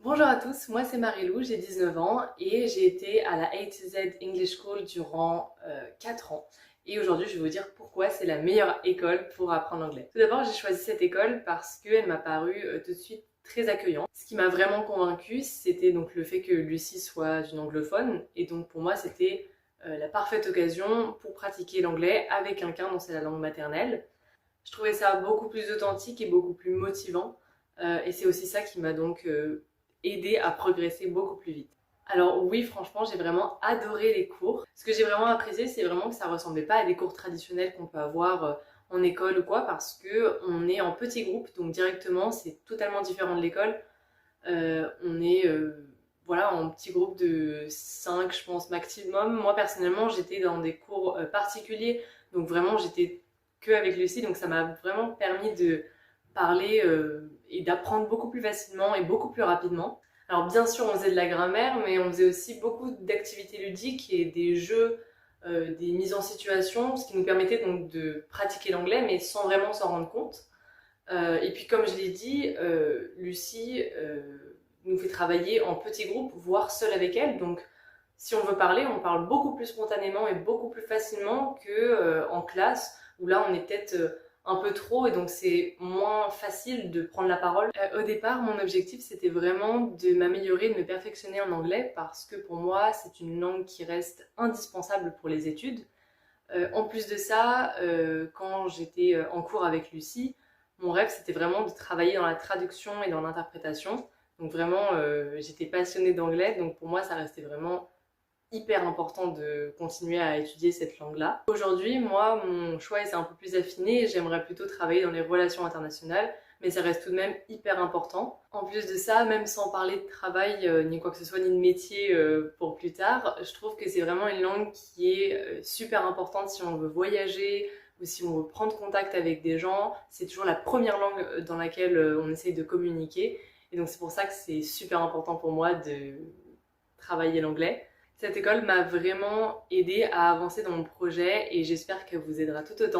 Bonjour à tous, moi c'est Marilou, j'ai 19 ans et j'ai été à la A to Z English School durant 4 ans. Et aujourd'hui je vais vous dire pourquoi c'est la meilleure école pour apprendre l'anglais. Tout d'abord j'ai choisi cette école parce qu'elle m'a paru tout de suite très accueillante. Ce qui m'a vraiment convaincue c'était donc le fait que Lucie soit une anglophone et donc pour moi c'était la parfaite occasion pour pratiquer l'anglais avec quelqu'un dont c'est la langue maternelle. Je trouvais ça beaucoup plus authentique et beaucoup plus motivant. Et c'est aussi ça qui m'a donc aidé à progresser beaucoup plus vite. Alors oui, franchement, j'ai vraiment adoré les cours. Ce que j'ai vraiment apprécié, c'est vraiment que ça ressemblait pas à des cours traditionnels qu'on peut avoir en école ou quoi, parce que on est en petits groupes, donc directement, c'est totalement différent de l'école. On est voilà, en petits groupes de 5, je pense, maximum. Moi, personnellement, j'étais dans des cours particuliers, donc vraiment, j'étais que avec Lucie, donc ça m'a vraiment permis de parler et d'apprendre beaucoup plus facilement et beaucoup plus rapidement. Alors bien sûr, on faisait de la grammaire, mais on faisait aussi beaucoup d'activités ludiques et des jeux, des mises en situation, ce qui nous permettait donc de pratiquer l'anglais, mais sans vraiment s'en rendre compte. Et puis comme je l'ai dit, Lucie nous fait travailler en petits groupes, voire seule avec elle. Donc si on veut parler, on parle beaucoup plus spontanément et beaucoup plus facilement que en classe, où là on est peut-être un peu trop et donc c'est moins facile de prendre la parole. Au départ, mon objectif c'était vraiment de m'améliorer, de me perfectionner en anglais parce que pour moi c'est une langue qui reste indispensable pour les études. En plus de ça, quand j'étais en cours avec Lucie, mon rêve c'était vraiment de travailler dans la traduction et dans l'interprétation. Donc vraiment, j'étais passionnée d'anglais, donc pour moi ça restait vraiment hyper important de continuer à étudier cette langue-là. Aujourd'hui, moi, mon choix c'est un peu plus affiné, j'aimerais plutôt travailler dans les relations internationales, mais ça reste tout de même hyper important. En plus de ça, même sans parler de travail, ni quoi que ce soit, ni de métier pour plus tard, je trouve que c'est vraiment une langue qui est super importante si on veut voyager ou si on veut prendre contact avec des gens. C'est toujours la première langue dans laquelle on essaye de communiquer. Et donc c'est pour ça que c'est super important pour moi de travailler l'anglais. Cette école m'a vraiment aidée à avancer dans mon projet et j'espère qu'elle vous aidera tout autant.